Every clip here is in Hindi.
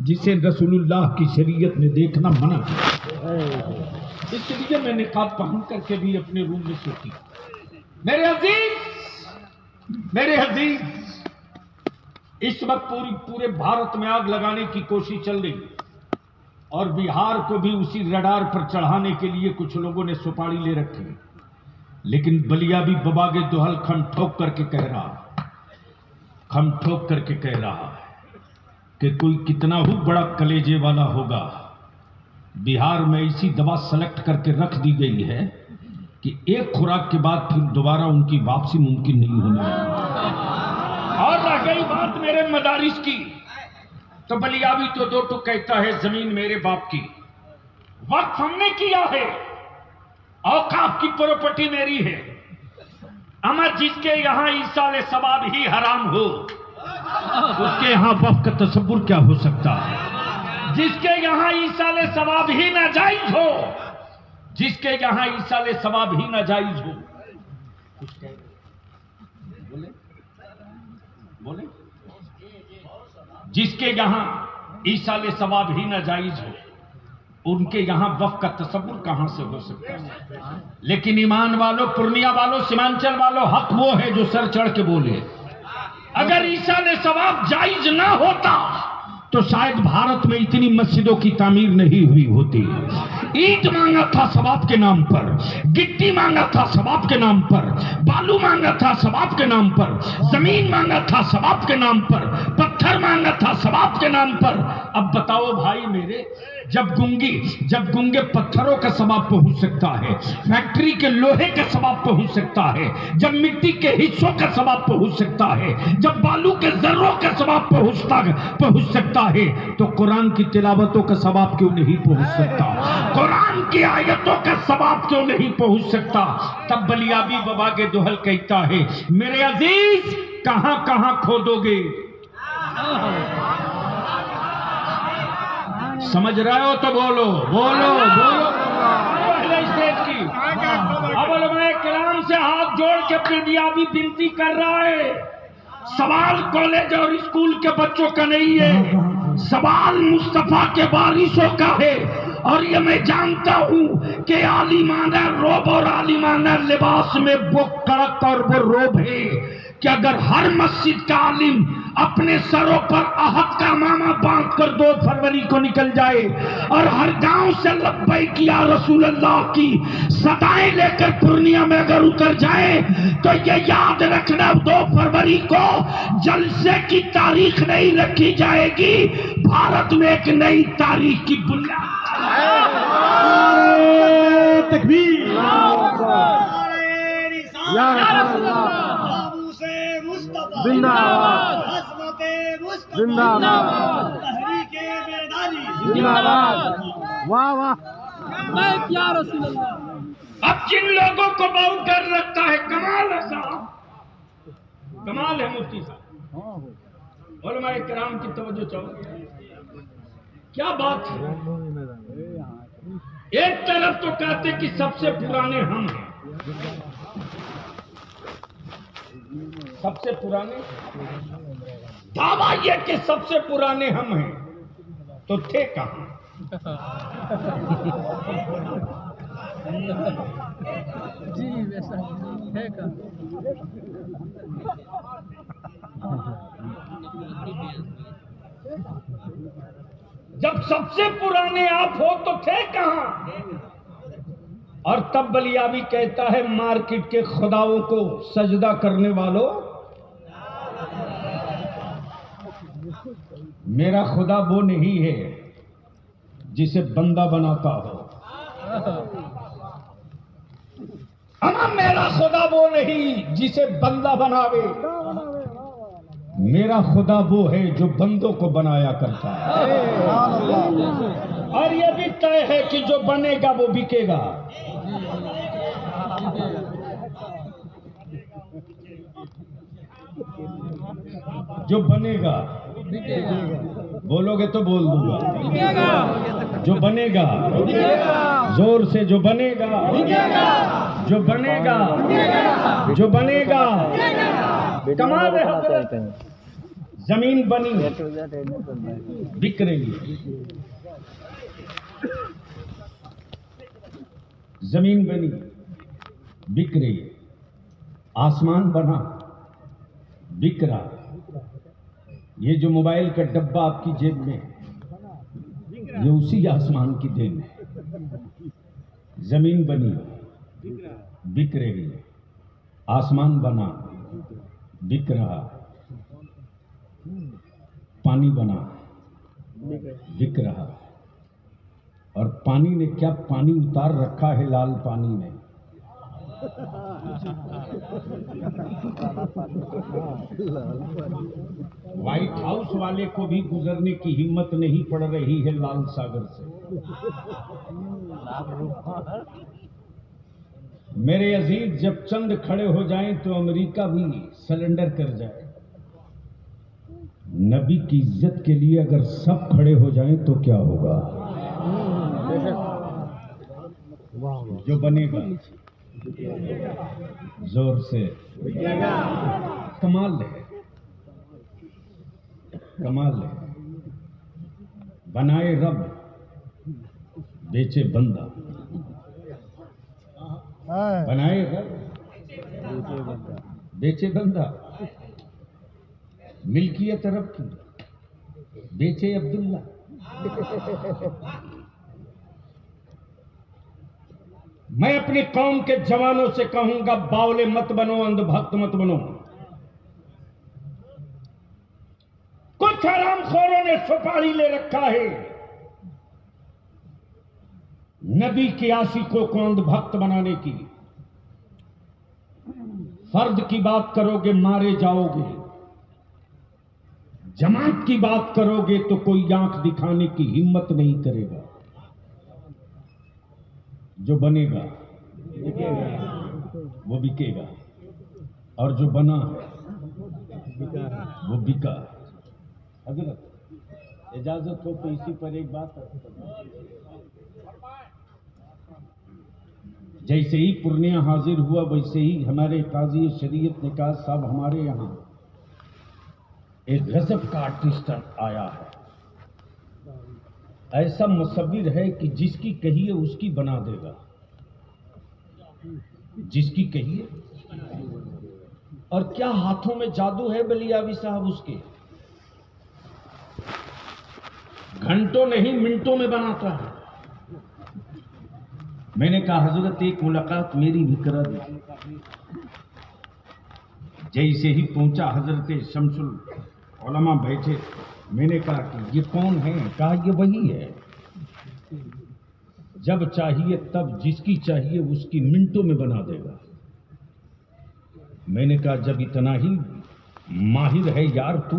जिसे रसूलुल्लाह की शरीयत ने देखना मना किया। इसलिए मैं निकाब पहन करके भी अपने रूम में सोती। मेरे अजीज, इस वक्त पूरे भारत में आग लगाने की कोशिश चल रही और बिहार को भी उसी रडार पर चढ़ाने के लिए कुछ लोगों ने सुपारी ले रखी है। लेकिन बलिया भी बबागे दोहल खम ठोक करके कह रहा है कि कोई कितना ही बड़ा कलेजे वाला होगा, बिहार में ऐसी दवा सेलेक्ट करके रख दी गई है कि एक खुराक के बाद फिर दोबारा उनकी वापसी मुमकिन नहीं होने वाली। और रह गई बात मेरे मदारिस की, तो बलियावी तो दो टूक कहता है जमीन मेरे बाप की, वक्फ हमने किया है, औकाफ की प्रॉपर्टी मेरी है। अमर जिसके यहां ईसाले सवाब ही हराम हो, उसके यहां वक्फ का तसव्वुर क्या हो सकता है। जिसके यहां ईसाले सवाब ही नाजायज हो, जिसके यहां ईसाले सवाब ही नाजायज हो, कुछ कह रहे बोले जिसके यहां ईसाले सवाब ही नाजायज हो, उनके यहां वक्फ का तसव्वुर कहां से हो सकता है। लेकिन ईमान वालों, पूर्णिया वालों, सीमांचल वालों, हक वो है जो सर चढ़ के बोले। अगर ईसाले सवाब जायज ना होता तो शायद भारत में इतनी मस्जिदों की तामीर नहीं हुई होती। ईंट मांगा था सवाब के नाम पर, गिट्टी मांगा था सवाब के नाम पर, बालू मांगा था सवाब के नाम पर, जमीन मांगा था सवाब के नाम पर, पत्थर मांगा था सवाब के नाम पर। अब बताओ भाई मेरे, जब गूंगे पत्थरों का सवाब पहुंच सकता है, फैक्ट्री के लोहे का सवाब पहुंच सकता है, जब मिट्टी के हिस्सों का सवाब पहुंच सकता है, जब बालू के जर्रों का सवाब पहुंच सकता है, तो कुरान की तिलावतों का सवाब क्यों नहीं पहुंच सकता? कुरान की आयतों का सवाब क्यों नहीं पहुंच सकता? तब बलियाबी बाबा के दोहल कहता है, मेरे अजीज कहां कहां खोदोगे? समझ रहे हो तो बोलो पहले स्टेज की। अब उलमाए किराम से हाथ जोड़ के बलियाबी विनती कर रहा है, सवाल कॉलेज और स्कूल के बच्चों का नहीं है, सवाल मुस्तफा के बारिशों का है। और ये मैं जानता हूं कि आलिमाना रोब और आलिमाना लिबास में वो कड़क और वो रोब है कि अगर हर मस्जिद का आलिम अपने सरों पर अहद का मामा बांध कर 2 फरवरी को निकल जाए और हर गांव से लब्बैक या रसूल अल्लाह की सदाएं लेकर पूर्णिया में अगर उतर जाए, तो ये याद रखना 2 फरवरी को जलसे की तारीख नहीं रखी जाएगी, भारत में एक नई तारीख की बुनियाद। तकबीर, जिंदाबाद, जिंदाबाद, जिंदाबाद, वाह वाह, या रसूल अल्लाह। अब जिन लोगों को बहुत डर लगता है, कमाल है साहब, कमाल है मुफ्ती साहब, उलमाए किराम की तवज्जो चाहो, क्या बात है। एक तरफ तो कहते कि सबसे पुराने हम हैं, सबसे पुराने, दावा यह कि सबसे पुराने हम हैं, तो थे कहां? जी वैसा है का। जब सबसे पुराने आप हो तो थे कहां? और तब बलियाबी कहता है, मार्केट के खुदाओं को सजदा करने वालों, मेरा खुदा वो नहीं है जिसे बंदा बनाता हो। अमा मेरा खुदा वो नहीं जिसे बंदा बनावे, मेरा खुदा वो है जो बंदों को बनाया करता है। और यह भी तय है कि जो बनेगा वो बिकेगा। जो बनेगा बोलोगे तो बोल दूंगा, जो बनेगा जोर से, जो बनेगा, जो बनेगा, जो बनेगा। कमाल है हज़रत, जमीन बनी बिक रही है, जमीन बनी बिक रही है, आसमान बना बिक रहा है। ये जो मोबाइल का डब्बा आपकी जेब में है, ये उसी आसमान की देन है। जमीन बनी बिक रही है, आसमान बना बिक रहा, पानी बना बिक रहा। और पानी ने क्या पानी उतार रखा है लाल पानी में। व्हाइट हाउस वाले को भी गुजरने की हिम्मत नहीं पड़ रही है लाल सागर से। मेरे अजीज, जब चंद खड़े हो जाएं तो अमेरिका भी सरेंडर कर जाए। नबी की इज्जत के लिए अगर सब खड़े हो जाएं तो क्या होगा? जो बनेगा जोर से कमाल है, कमाल है। बनाए रब बेचे बंदा, बनाए रब बेचे बंदा। मिल्कियत रब की बेचे अब्दुल्ला। मैं अपनी कौम के जवानों से कहूंगा, बावले मत बनो, अंधभक्त मत बनो। कुछ हरामखोरों ने सुपारी ले रखा है। नबी के आशिकों को अंधभक्त बनाने की। फर्द की बात करोगे मारे जाओगे, जमात की बात करोगे तो कोई आंख दिखाने की हिम्मत नहीं करेगा। जो बनेगा वो बिकेगा, और जो बना वो बिका। हजरत इजाजत हो तो इसी पर एक बात। जैसे ही पूर्णिया हाजिर हुआ, वैसे ही हमारे काजी शरीयत ने कहा, साहब हमारे यहां एक गजब का आर्टिस्ट आया है। ऐसा मुसव्विर है कि जिसकी कहिए उसकी बना देगा, जिसकी कहिए। और क्या हाथों में जादू है बलियावी साहब उसके। घंटों नहीं मिनटों में बनाता है। मैंने कहा हजरत एक मुलाकात मेरी भी करा दी। जैसे ही पहुंचा हजरत शमसुल उलमा बैठे, मैंने कहा कि ये कौन है? कहा ये वही है, जब चाहिए तब जिसकी चाहिए उसकी मिनटों में बना देगा। मैंने कहा जब इतना ही माहिर है यार तू,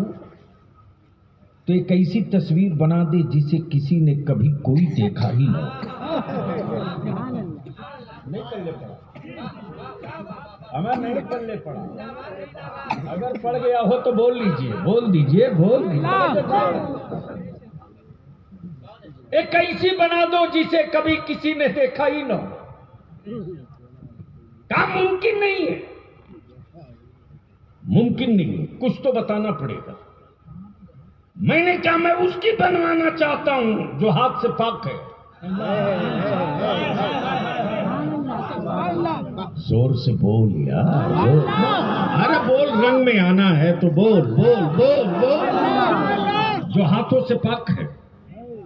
तो एक ऐसी तस्वीर बना दे जिसे किसी ने कभी कोई देखा ही ना। नहीं करने पड़ा, हमें नहीं करने पड़ा। अगर पड़ गया हो तो बोल लीजिए, बोल दीजिए, बोल दीजिए। एक ऐसी बना दो जिसे कभी किसी ने देखा ही ना। काम मुमकिन नहीं है, मुमकिन नहीं है, कुछ तो बताना पड़ेगा। मैंने कहा मैं उसकी बनवाना चाहता हूं जो हाथ से पाक है। जोर से बोल यार, बोल। अरे बोल, रंग में आना है तो बोल बोल बोल बोल। जो हाथों से पाक है,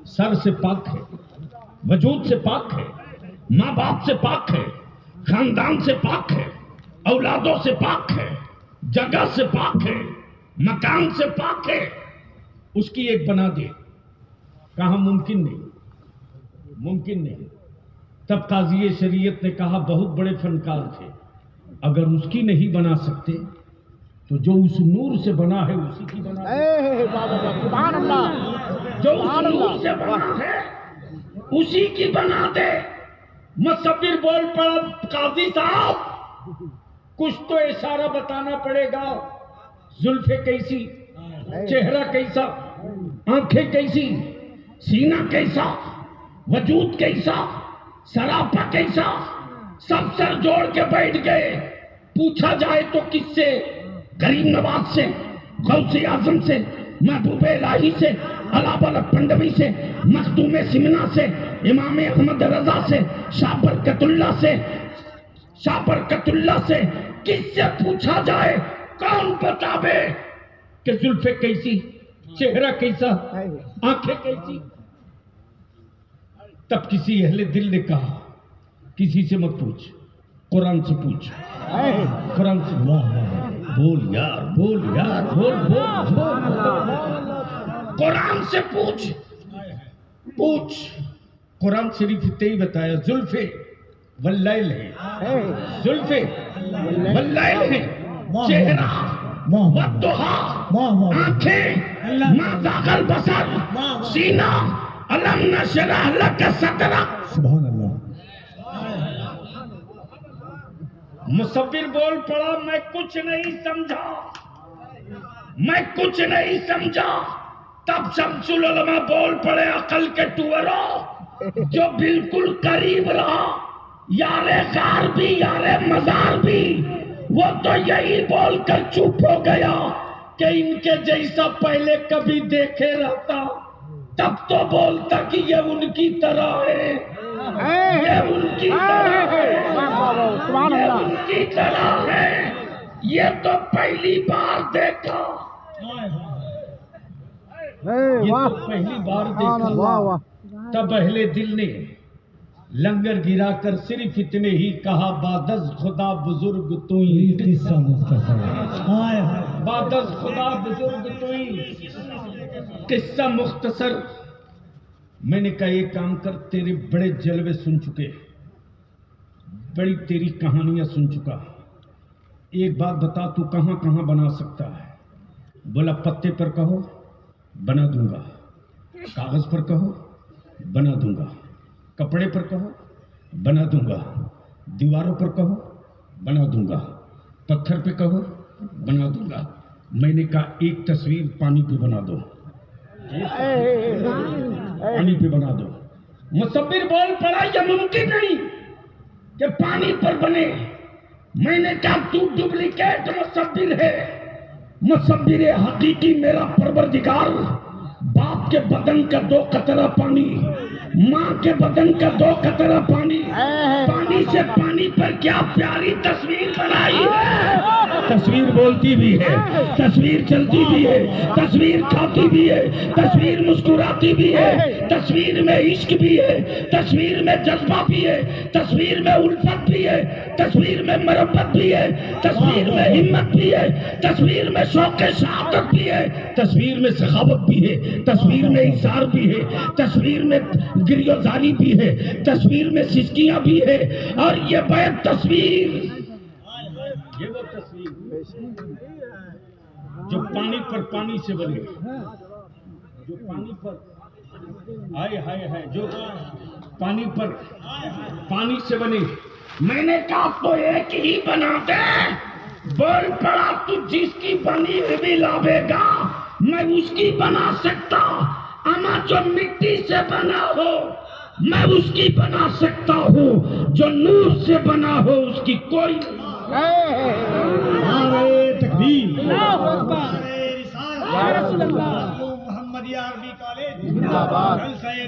सर से पाक है, वजूद से पाक है, माँ बाप से पाक है, खानदान से पाक है, औलादों से पाक है, जगह से पाक है, मकान से पाक है, उसकी एक बना दे। कहा मुमकिन नहीं, मुमकिन नहीं। तब काजी शरीयत ने कहा बहुत बड़े फनकार थे, अगर उसकी नहीं बना सकते तो जो उस नूर से बना है उसी की बना दे। जो उस नूर से बना है उसी की बना दे। मुसव्विर बोल पड़ा, काजी साहब कुछ तो इशारा बताना पड़ेगा। जुल्फे कैसी, चेहरा कैसा, आंखें कैसी, सीना कैसा, वजूद कैसा, सरापा कैसा। सब सर जोड़ के बैठ गए। पूछा जाए तो किससे? गरीब नवाज से, गौसे आजम से, महबूब इलाही से, अलाबल पंडवी से, मखदूम सिमना से, इमाम अहमद रजा से, शाह बरकतुल्लाह से किससे पूछा जाए, कौन बतावे कि जुल्फे कैसी, चेहरा कैसा, आंखें कैसी? तब किसी अहले दिल ने कहा किसी से मत पूछ, कुरान से पूछ। कुरान से बोल यार, बोल यार, बोल बोल बोल, कुरान से पूछ पूछ। कुरान शरीफ इतने ही बताया, जुल्फे वल्लैल है, जुल्फे वल्लैल है, चेहरा वद्दुहा, आंखें माज़ागल बसर, सीना अलम नशरह लक सदरक। सुभान अल्लाह। मुसव्विर बोल पड़ा, मैं कुछ नहीं समझा, मैं कुछ नहीं समझा। तब शम्सुल उलमा बोल पड़े, अकल के टुअरों, जो बिल्कुल करीब रहा, यारे कार भी यारे मजार भी, वो तो यही बोलकर चुप हो गया कि इनके जैसा पहले कभी देखे रहता, तब तो बोलता कि ये उनकी तरह है, ये उनकी तरह है, ये उनकी तरह है, ये तो पहली बार देखा, ये तो पहली बार देखा। तब अहले दिल ने लंगर गिराकर सिर्फ इतने ही कहा, बादज खुदा बुजुर्ग तू ही, किस्सा मुख्तसर, बादज खुदा बुजुर्ग तू ही, किस्सा मुख्तसर। मैंने कहा एक काम कर, तेरे बड़े जलवे सुन चुके, बड़ी तेरी कहानियां सुन चुका, एक बात बता, तू कहां कहां बना सकता है? बोला पत्ते पर कहो बना दूंगा, कागज पर कहो बना दूंगा, कपड़े पर कहो बना दूंगा, दीवारों पर कहो बना दूंगा, पत्थर पे कहो बना दूंगा। मैंने कहा एक तस्वीर पानी पे बना दो, पानी पे बना दो। मुसव्विर बोल पड़ा, यह मुमकिन नहीं कि पानी पर बने। मैंने कहा तू डुप्लीकेट मुसव्विर है, मुसव्विर हकीकी मेरा परवरदिगार। बाप के बदन का 2 कतरा पानी, माँ के बदन का 2 कतरा पानी, पानी से पानी पर क्या प्यारी तस्वीर बनाई है। तस्वीर बोलती भी है, तस्वीर चलती भी है, तस्वीर खाती भी है, तस्वीर मुस्कुराती भी है, तस्वीर में इश्क भी है, तस्वीर में जज्बा भी है, तस्वीर में उल्फत भी है, तस्वीर में मरब्बत भी है, तस्वीर में हिम्मत भी है, तस्वीर में शौक़ शहादत भी है, तस्वीर में सखावत भी है, तस्वीर में इशार भी है, तस्वीर में गिरियोजारी भी है, तस्वीर में सिसकियां भी है। और ये बैत तस्वीर, ये वो तस्वीर जो पानी पर पानी से बनी, जो पानी पर हाय हाय हाय, जो पानी पर पानी से बनी। मैंने कहा तो एक ही बना दे। बोल पड़ा, तू जिसकी बनी हुई लावेगा मैं उसकी बना सकता, अमा जो मिट्टी से बना हो मैं उसकी बना सकता हूँ, जो नूर से बना हो उसकी कोई मोहम्मदिया अरबी कॉलेज जिंदाबाद,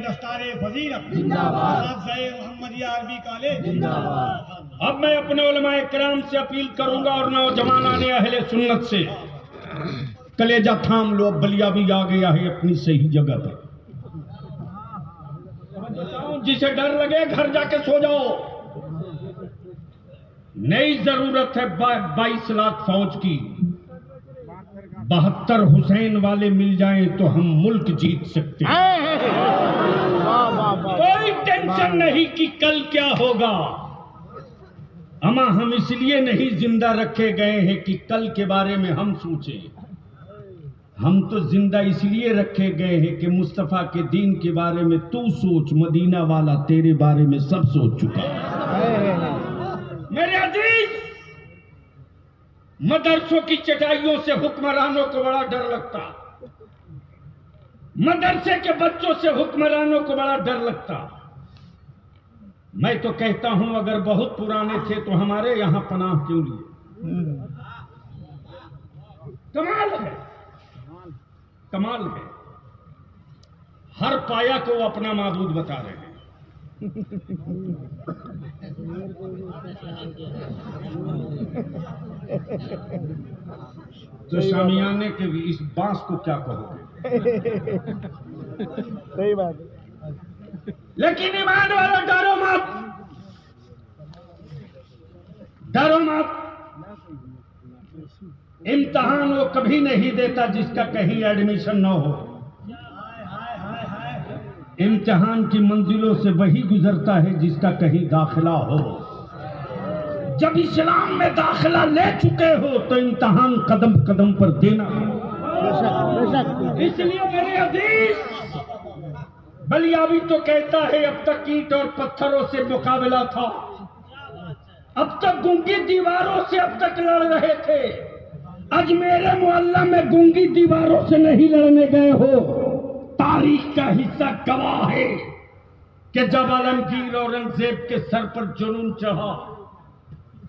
दस्तारे फजीलत जिंदाबाद, मोहम्मदिया अरबी कॉलेज जिंदाबाद। अब मैं अपने उलमाए किराम से अपील करूंगा और नौजवान आने अहले सुन्नत से, कलेजा थाम लो, बलिया भी आ गया है अपनी सही जगह पर। जिसे डर लगे घर जाके सो जाओ। नई जरूरत है 22 लाख फौज की। 72 हुसैन वाले मिल जाएं तो हम मुल्क जीत सकते हैं। कोई टेंशन नहीं कि कल क्या होगा। अमा हम इसलिए नहीं जिंदा रखे गए हैं कि कल के बारे में हम सोचें। हम तो जिंदा इसलिए रखे गए हैं कि मुस्तफा के दीन के बारे में तू सोच, मदीना वाला तेरे बारे में सब सोच चुका है। मेरे अजीज, मदरसों की चटाइयों से हुक्मरानों को बड़ा डर लगता, मदरसे के बच्चों से हुक्मरानों को बड़ा डर लगता। मैं तो कहता हूं अगर बहुत पुराने थे तो हमारे यहां पनाह क्यों लिए। कमाल है। कमाल है, हर पाया को वो अपना माबूद बता रहे हैं। तो शामियाने के भी इस बांस को क्या कहोगे? सही बात है। लेकिन ईमान वाला डरो मत, डरो मत। इम्तिहान वो कभी नहीं देता जिसका कहीं एडमिशन न हो। इम्तिहान की मंजिलों से वही गुजरता है जिसका कहीं दाखिला हो। जब इस्लाम में दाखिला ले चुके हो तो इम्तिहान कदम कदम पर देना। इसलिए मेरे अजीज, बलियावी तो कहता है अब तक ईंट और पत्थरों से मुकाबला था, अब तक गूंगी दीवारों से अब तक लड़ रहे थे। आज मेरे मोहल्ला में गूंगी दीवारों से नहीं लड़ने गए हो। तारीख का हिस्सा गवाह है कि जब आलमगीर औरंगजेब के सर पर जुनून चढ़ा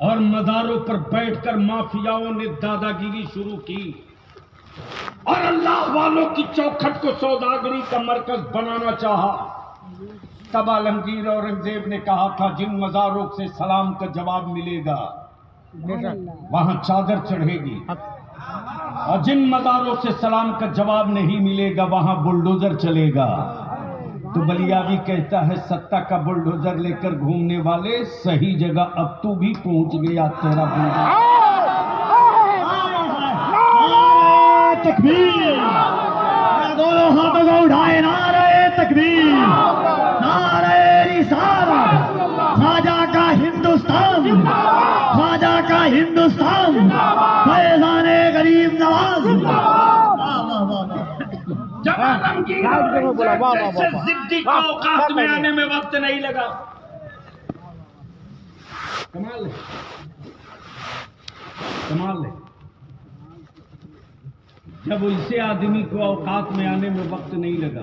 और मज़ारों पर बैठकर माफियाओं ने दादागिरी शुरू की और अल्लाह वालों की चौखट को सौदागरी का मरकज बनाना चाहा, तब आलमगीर औरंगजेब ने कहा था जिन मज़ारों से सलाम का जवाब मिलेगा वहां चादर चढ़ेगी, और जिन मज़ारों से सलाम का जवाब नहीं मिलेगा वहां बुलडोजर चलेगा। तो बलियावी कहता है सत्ता का बुलडोजर लेकर घूमने वाले, सही जगह अब तू भी पहुंच गया, तेरा बुलडोजर। तकबीर, दोनों हाथों को उठाए, नारे तकबीर, नारे रिसालत। ख्वाजा का हिंदुस्तान, ख्वाजा का हिंदुस्तान, फैज़ाने गरीब नवाज। जब आलमगीर जैसे जिद्दी को औकात में आने में वक्त नहीं लगा। कमाल है, कमाल है। जब इसे आदमी को औकात में आने में वक्त नहीं लगा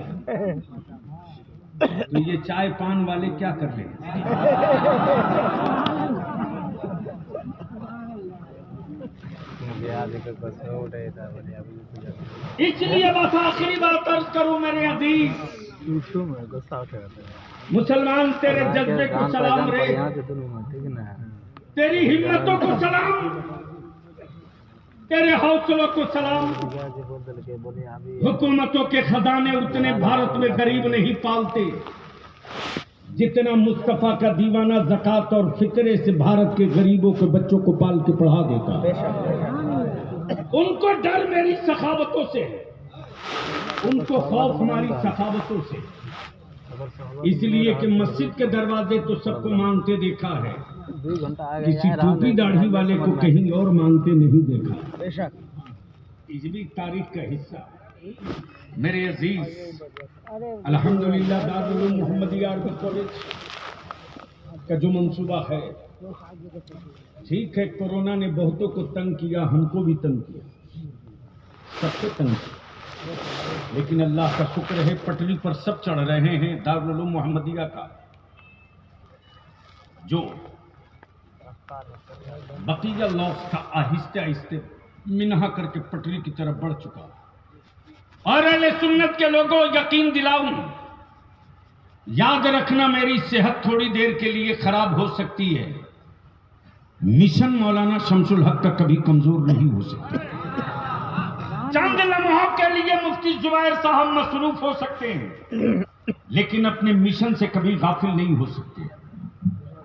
तो ये चाय पान वाले क्या कर रहे हैं? इसलिए बस आखिरी बात अर्ज करूं मेरे अजीज, मुसलमान तेरे जज्बे को सलाम रे, तेरी हिम्मतों को सलाम, तेरे हौसलों को सलाम। हुकूमतों के खजाने उतने भारत में गरीब नहीं पालते जितना मुस्तफा का दीवाना ज़कात और फितरे से भारत के गरीबों के बच्चों को पाल के पढ़ा देता। उनको डर मेरी सखावतों से है, उनको खौफ हमारी सखावतों से। इसलिए कि मस्जिद के दरवाजे तो सबको मांगते देखा है, किसी टोपी दाढ़ी वाले को कहीं और मांगते नहीं देखा। ये भी तारीख का हिस्सा। मेरे अजीज, अल्हम्दुलिल्लाह दारुल उलूम मोहम्मदिया अरबी कॉलेज का जो मंसूबा है, ठीक है, कोरोना ने बहुतों को तंग किया, हमको भी तंग किया, सबको तंग किया, लेकिन अल्लाह का शुक्र है पटरी पर सब चढ़ रहे हैं। दारुल उलूम मोहम्मदिया का जो बकीया लॉस था आहिस्ते आहिस्ते मिनहा करके पटरी की तरफ बढ़ चुका। और अहले सुन्नत के लोगों, यकीन दिलाऊं, याद रखना मेरी सेहत थोड़ी देर के लिए खराब हो सकती है, मिशन मौलाना शमसुल हक का कभी कमजोर नहीं हो सकता। चंद लम्हों के लिए मुफ्ती जुबैर साहब मसरूफ हो सकते हैं, लेकिन अपने मिशन से कभी गाफिल नहीं हो सकते।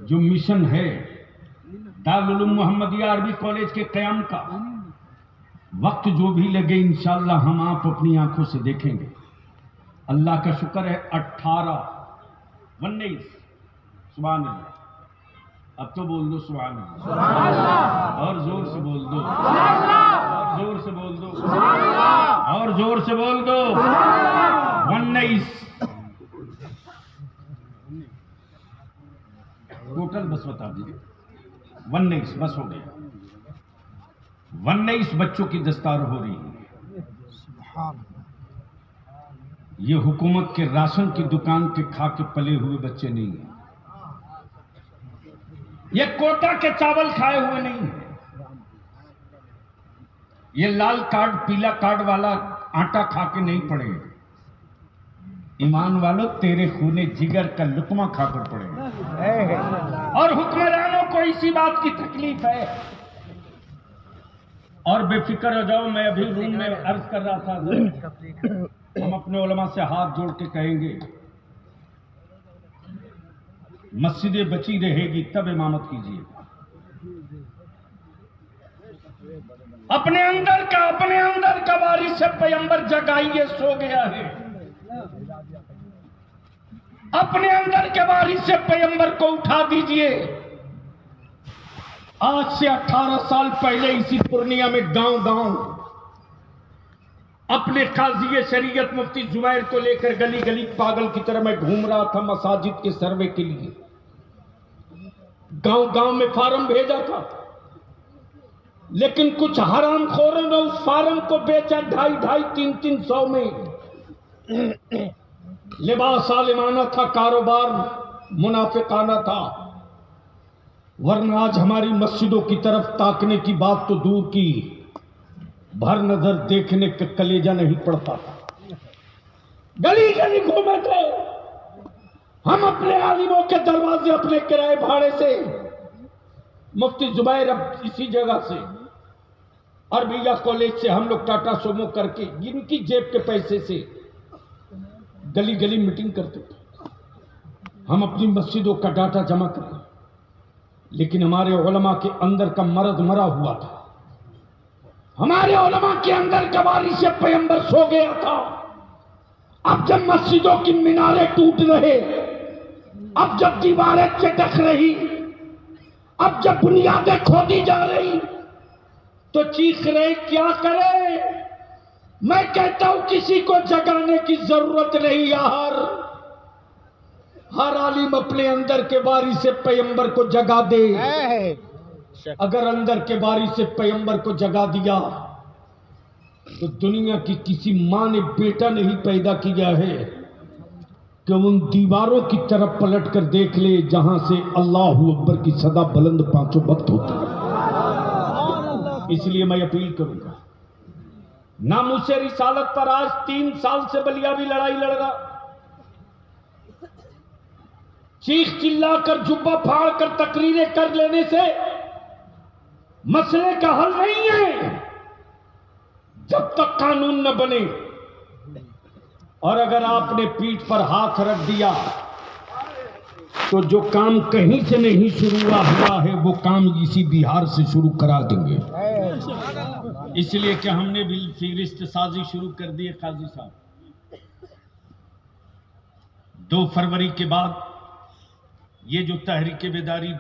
जो मिशन है दारुल उलूम मोहम्मदिया अरबी कॉलेज के क़याम का, वक्त जो भी लगे इंशाअल्लाह हम आप अपनी आंखों से देखेंगे। अल्लाह का शुक्र है 19 सुभान अल्लाह। अब तो बोल दो सुभान अल्लाह, और जोर से बोल दो, और जोर से बोल दो, और जोर से बोल दो। 19 टोटल बस बता दीजिए, 19 बस हो गया। 19 बच्चों की दस्तार हो रही है। ये हुकूमत के राशन की दुकान के खा के पले हुए बच्चे नहीं हैं, ये कोटा के चावल खाए हुए नहीं है, ये लाल कार्ड पीला कार्ड वाला आटा खा के नहीं पड़े, ईमान वालों तेरे खूने जिगर का लुकमा खाकर पड़े। और हुक्मरानों को इसी बात की तकलीफ है। और बेफिक्र हो जाओ, मैं अभी रूम में अर्ज कर रहा था, हम अपने उलमा से हाथ जोड़ के कहेंगे मस्जिदें बची रहेगी तब इमामत कीजिए। अपने अंदर का वारिस से पैगंबर जगाइए, सो गया है। अपने अंदर के वारिस से पैगंबर को उठा दीजिए। आज से 18 साल पहले इसी पूर्णिया में गांव अपने काजी शरीयत मुफ्ती जुबैर को लेकर गली गली पागल की तरह मैं घूम रहा था मसाजिद के सर्वे के लिए। गांव में फार्म भेजा था, लेकिन कुछ हरामखोरों ने उस फार्म को बेचा 250-300 में। लिबास आलिमाना था, कारोबार मुनाफिकाना था। वरना आज हमारी मस्जिदों की तरफ ताकने की बात तो दूर की, भर नजर देखने का कलेजा नहीं पड़ता था। गली गली घूमे थे हम अपने आलिमों के दरवाजे, अपने किराए भाड़े से। मुफ्ती जुबैर अब इसी जगह से अरबिया कॉलेज से हम लोग टाटा सोमो करके जिनकी जेब के पैसे से गली गली मीटिंग करते थे। हम अपनी मस्जिदों का डाटा जमा करें, लेकिन हमारे उलमा के अंदर का मर्द मरा हुआ था। हमारे उलमा के अंदर का वारिस से पैगंबर सो गया था। अब जब मस्जिदों की मीनारें टूट रहे, अब जब दीवारें चटक रही, अब जब बुनियादें खोदी जा रही, तो चीख रहे क्या करें। मैं कहता हूं किसी को जगाने की जरूरत नहीं यार। हर आलिम अपने अंदर के वारिस से पैगंबर को जगा दे। अगर अंदर के वारिस से पैगंबर को जगा दिया तो दुनिया की किसी मां ने बेटा नहीं पैदा किया है कि उन दीवारों की तरफ पलट कर देख ले जहां से अल्लाहू अकबर की सदा बुलंद पांचों वक्त होती है। इसलिए मैं अपील करूंगा, नामुसे रिसालत पर आज 3 साल से बलियावी लड़ाई लड़ रहा। चीख चिल्लाकर जुब्बा फाड़ कर तकरीरें कर लेने से मसले का हल नहीं है, जब तक कानून न बने। और अगर आपने पीठ पर हाथ रख दिया तो जो काम कहीं से नहीं शुरू हुआ है वो काम इसी बिहार से शुरू करा देंगे। इसलिए कि हमने भी फिरिस्त साजी शुरू कर दी है। काजी साहब, 2 फरवरी के बाद ये जो तहरीक बेदारी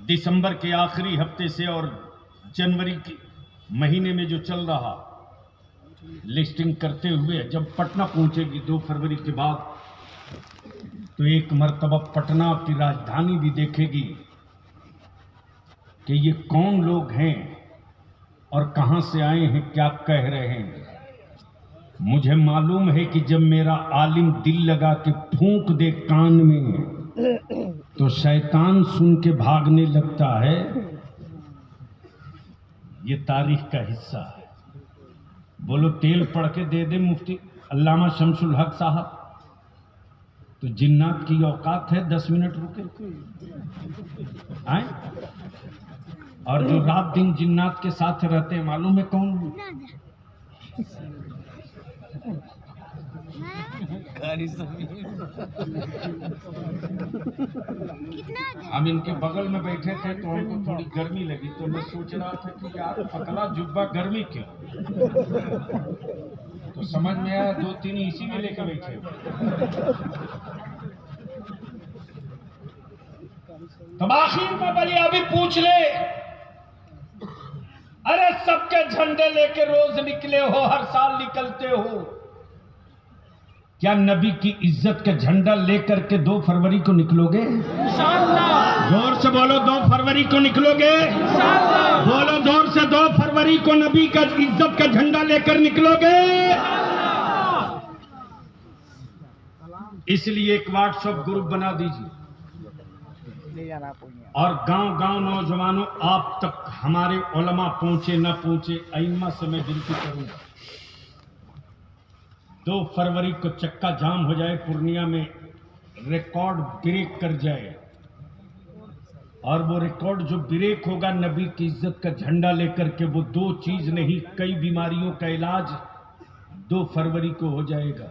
दिसंबर के आखिरी हफ्ते से और जनवरी के महीने में जो चल रहा, लिस्टिंग करते हुए जब पटना पहुंचेगी 2 फरवरी के बाद, तो एक मर्तबा पटना की राजधानी भी देखेगी कि ये कौन लोग हैं और कहां से आए हैं, क्या कह रहे हैं। मुझे मालूम है कि जब मेरा आलिम दिल लगा के फूंक दे कान में तो शैतान सुन के भागने लगता है। ये तारीख का हिस्सा है। बोलो तेल पढ़ के दे दे मुफ्ती अल्लामा शमसुल हक साहब, तो जिन्नात की औकात है 10 मिनट रुके आए। और जो रात दिन जिन्नात के साथ रहते हैं मालूम है कौन? हम इनके बगल में बैठे थे तो हमको थोड़ी गर्मी लगी, तो मैं सोच रहा था कि यार पतला जुब्बा गर्मी क्यों। तो समझ में आया 2-3 इसी में लेकर बैठे। तो आखिर में बलिया भी पूछ ले, अरे सबके झंडे लेके रोज निकले हो, हर साल निकलते हो, क्या नबी की इज्जत का झंडा लेकर के 2 फरवरी को निकलोगे? इंशाअल्लाह। जोर से बोलो 2 फरवरी को निकलोगे? इंशाअल्लाह। बोलो जोर से 2 फरवरी को नबी का इज्जत का झंडा लेकर निकलोगे? इसलिए एक व्हाट्सएप ग्रुप बना दीजिए और गांव-गांव नौजवानों आप तक हमारे उलमा पहुंचे न पहुंचे, अइम्मा से मैं विनती करूंगा 2 फरवरी को चक्का जाम हो जाए, पूर्णिया में रिकॉर्ड ब्रेक कर जाए, और वो रिकॉर्ड जो ब्रेक होगा नबी की इज्जत का झंडा लेकर के, वो 2 चीज नहीं कई बीमारियों का इलाज 2 फरवरी को हो जाएगा।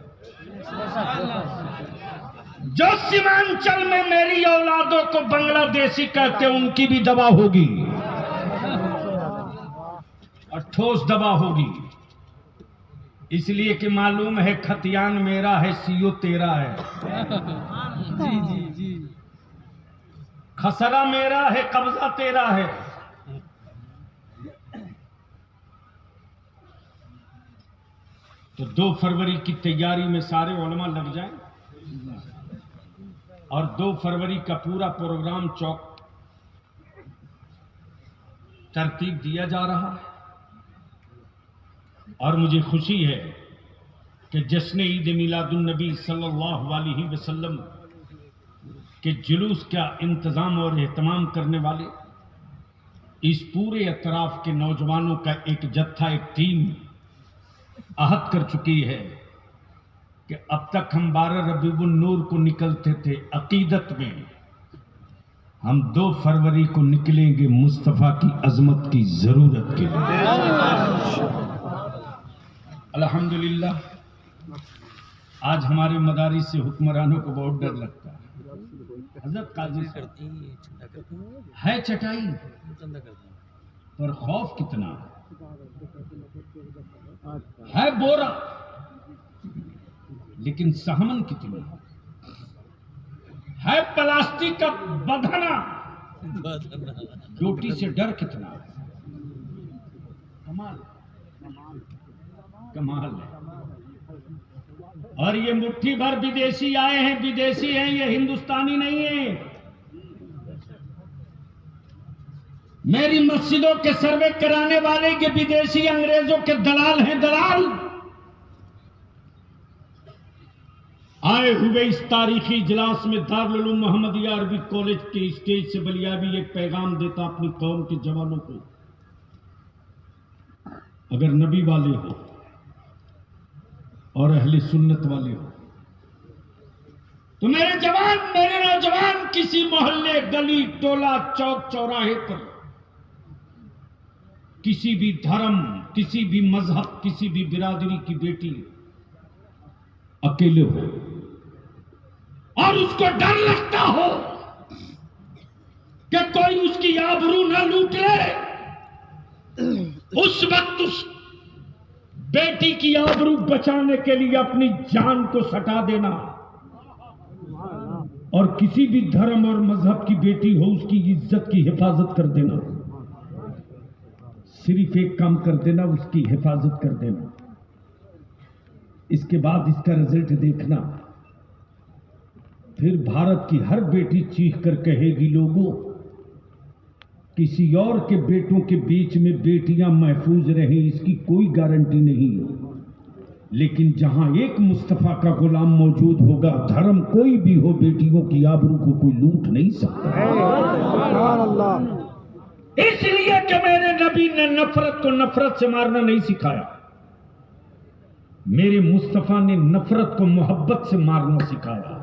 जो सीमांचल में मेरी औलादों को बांग्लादेशी कहते हैं, उनकी भी दवा होगी और ठोस दवा होगी। इसलिए कि मालूम है खतियान मेरा है, सीओ तेरा है। जी जी जी। खसरा मेरा है, कब्जा तेरा है। तो 2 फरवरी की तैयारी में सारे उलमा लग जाएं, और 2 फरवरी का पूरा प्रोग्राम चौक तरतीब दिया जा रहा है। और मुझे खुशी है कि जश्न ईद मिलादुन नबी सल्लल्लाहु अलैहि वसल्लम के जुलूस का इंतजाम और एहतमाम करने वाले इस पूरे अतराफ के नौजवानों का एक जत्था, एक टीम अहद कर चुकी है कि अब तक हम 12 रबीउल नूर को निकलते थे अकीदत में, हम 2 फरवरी को निकलेंगे मुस्तफा की अजमत की जरूरत के लिए। अल्हम्दुलिल्लाह, आज हमारे मदारिस से हुक्मरानों को बहुत डर लगता है। हजरत काजी है चटाई पर खौफ कितना है, बोरा लेकिन सहमन कितनी है, प्लास्टिक का बंधना रोटी से डर कितना है। कमाल कमाल है। और ये मुट्ठी भर विदेशी आए हैं, विदेशी हैं, ये हिंदुस्तानी नहीं है। मेरी मस्जिदों के सर्वे कराने वाले ये विदेशी अंग्रेजों के दलाल हैं, दलाल। आए हुए इस तारीखी इजलास में दारुल उलूम मोहम्मदिया अरबी कॉलेज के स्टेज से बलियाबी एक पैगाम देता अपनी कौम के जवानों को, अगर नबी वाले हो और अहले सुन्नत वाले हो तो मेरे जवान, मेरे नौजवान, किसी मोहल्ले, गली, टोला, चौक, चौराहे पर किसी भी धर्म, किसी भी मजहब, किसी भी बिरादरी की बेटी अकेले हो और उसको डर लगता हो कि कोई उसकी आबरू न लूट ले, उस वक्त उस बेटी की आबरू बचाने के लिए अपनी जान को सटा देना, और किसी भी धर्म और मजहब की बेटी हो उसकी इज्जत की हिफाजत कर देना। सिर्फ एक काम कर देना, उसकी हिफाजत कर देना। इसके बाद इसका रिजल्ट देखना, फिर भारत की हर बेटी चीख कर कहेगी, लोगों किसी और के बेटों के बीच में बेटियां महफूज रहें इसकी कोई गारंटी नहीं है, लेकिन जहां एक मुस्तफा का गुलाम मौजूद होगा, धर्म कोई भी हो, बेटियों की आबरू को कोई लूट नहीं सकता। इसलिए कि मेरे नबी ने नफरत को नफरत से मारना नहीं सिखाया, मेरे मुस्तफा ने नफरत को मोहब्बत से मारना सिखाया।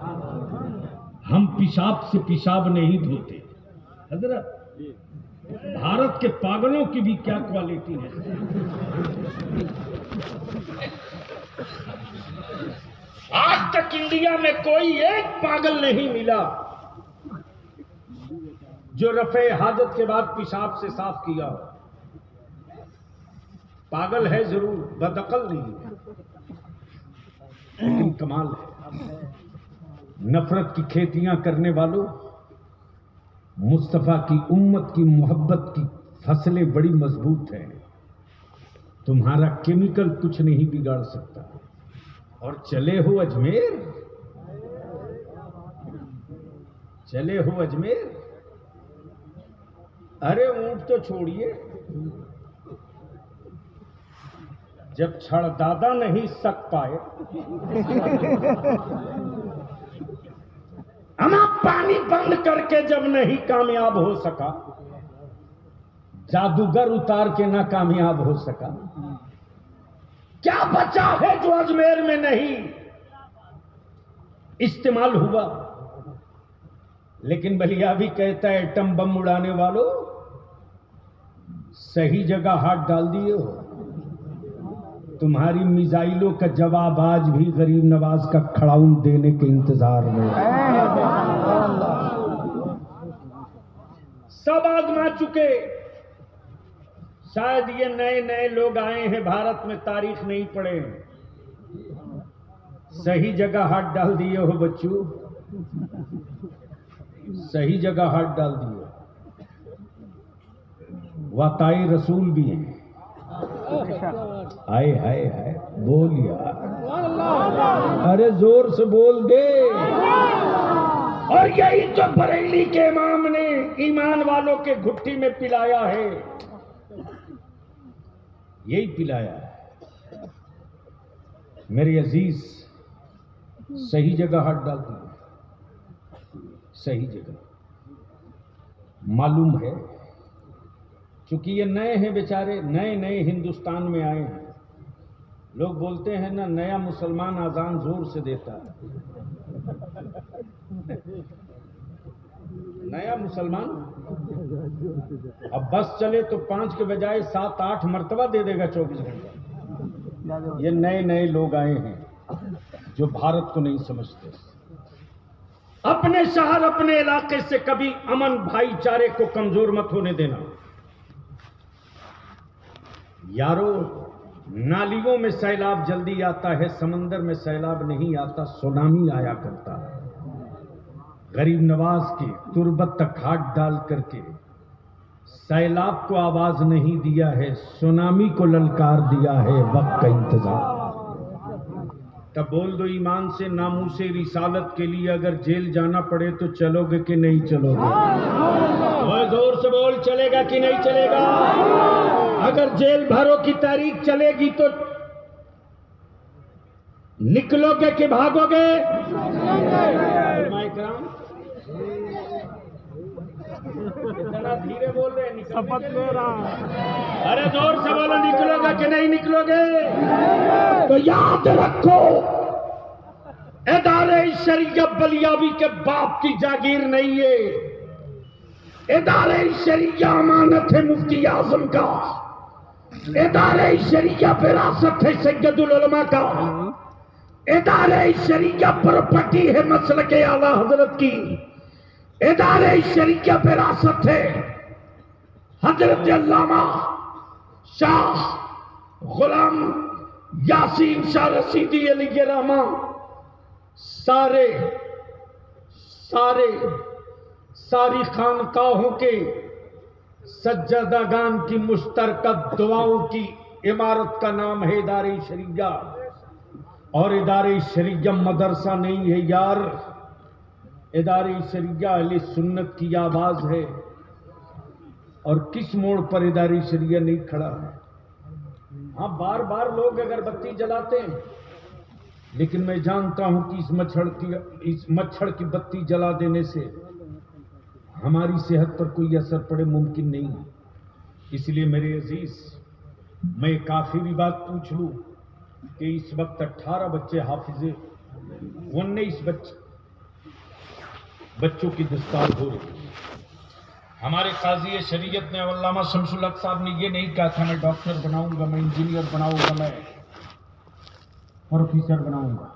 हम पेशाब से पेशाब नहीं धोते। हजरत, भारत के पागलों की भी क्या क्वालिटी है। आज तक इंडिया में कोई एक पागल नहीं मिला जो रफे हाजत के बाद पेशाब से साफ किया हो। पागल है जरूर, बदअकल नहीं है, लेकिन कमाल है। नफरत की खेतियां करने वालों, मुस्तफा की उम्मत की मोहब्बत की फसलें बड़ी मजबूत हैं, तुम्हारा केमिकल कुछ नहीं बिगाड़ सकता। और चले हो अजमेर, चले हो अजमेर, अरे ऊंट तो छोड़िए, जब छड़दादा नहीं सक पाए, अमा पानी बंद करके जब नहीं कामयाब हो सका, जादूगर उतार के ना कामयाब हो सका, क्या बचा है जो अजमेर में नहीं इस्तेमाल हुआ? लेकिन बलिया भी कहता है एटम बम उड़ाने वालों, सही जगह हाथ डाल दिए हो। तुम्हारी मिसाइलों का जवाब आज भी गरीब नवाज का खड़ाउन देने के इंतजार में है। सब आजमा चुके। शायद ये नए नए लोग आए हैं भारत में, तारीख नहीं पढ़े। सही जगह हाथ डाल दिए हो बच्चों, सही जगह हाथ डाल दिए। वाताई रसूल भी हैं। हाय हाय हाय, बोल यार, अरे जोर से बोल दे। और यही तो बरेली के इमाम ने ईमान वालों के घुट्टी में पिलाया है, यही पिलाया है। मेरे अजीज, सही जगह हाथ डाल दिए, सही जगह। मालूम है क्योंकि ये नए हैं बेचारे, नए नए हिंदुस्तान में आए हैं। लोग बोलते हैं ना, नया मुसलमान अजान जोर से देता है। नया मुसलमान अब बस चले तो 5 के बजाय 7-8 मर्तबा दे देगा 24 घंटे। ये नए नए लोग आए हैं जो भारत को नहीं समझते। अपने शहर अपने इलाके से कभी अमन भाईचारे को कमजोर मत होने देना यारो। नालियों में सैलाब जल्दी आता है, समंदर में सैलाब नहीं आता, सुनामी आया करता है। गरीब नवाज के तुरबत तक हाथ डाल करके सैलाब को आवाज नहीं दिया है, सुनामी को ललकार दिया है वक्त का इंतजार। तब बोल दो ईमान से, नामूसे रिसालत के लिए अगर जेल जाना पड़े तो चलोगे कि नहीं चलोगे? और जोर से बोल, चलेगा कि नहीं चलेगा? अगर जेल भरो की तारीख चलेगी तो निकलोगे कि भागोगे? इतना धीरे बोल रहे हैं, शपथ ले रहा। अरे जोर से बोलो, निकलोगे कि नहीं निकलोगे? तो याद रखो, इदारे शरीयत बलियावी के बाप की जागीर नहीं है। इदारे शरीयत अमानत है मुफ्ती आजम का। इदारे शरीयत विरासत है सैयदुल उलमा का। इदारे शरीयत प्रॉपर्टी है मसलक आला हजरत की। इदारे शरीयत विरासत है हजरत अल्लामा शाह गुलाम यासीन शाह रशीदी अली रहमा। सारी खानकाहों के सज्जादागान की मुश्तरका दुआओं की इमारत का नाम है इदारे शरिया। और इदारे शरिया मदरसा नहीं है यार, इदारे शरिया अहले सुन्नत की आवाज है। और किस मोड़ पर इदारे शरिया नहीं खड़ा है? हाँ, बार बार लोग अगरबत्ती जलाते हैं, लेकिन मैं जानता हूं कि इस मच्छर की बत्ती जला देने से हमारी सेहत पर कोई असर पड़े मुमकिन नहीं है। इसलिए मेरे अजीज, मैं एक आखिरी बात पूछ लूं कि इस वक्त 18 बच्चे हाफिजे, 19 बच्चों की दस्तार हो रही है। हमारे काजी शरीयत ने, अल्लामा शमसुल हक साहब ने ये नहीं कहा था मैं डॉक्टर बनाऊंगा, मैं इंजीनियर बनाऊंगा, मैं प्रोफेसर बनाऊंगा।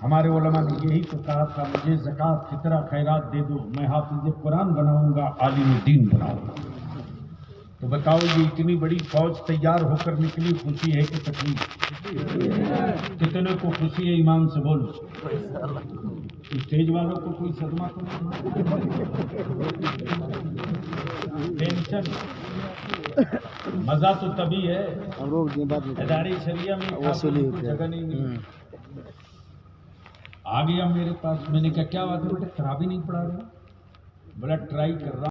हमारे उलमा ने यही तो कहा था, मुझे ज़कात फितरा खैरात दे दो, मैं हाफिज कुरान बनाऊंगा, आलिम दीन बनाऊंगा। तो बताओ, ये इतनी बड़ी फौज तैयार होकर निकली, खुशी है कि तकलीफ? कितने को खुशी है? ईमान से बोलो। स्टेज वालों को कोई सदमा तो नहीं? टेंशन, मजा तो तभी है इदारे शरिया में जगह नहीं मिली। आ गया मेरे पास, मैंने कहा क्या बात है बेटा, खराबी नहीं पड़ा रहा? बोला ट्राई कर रहा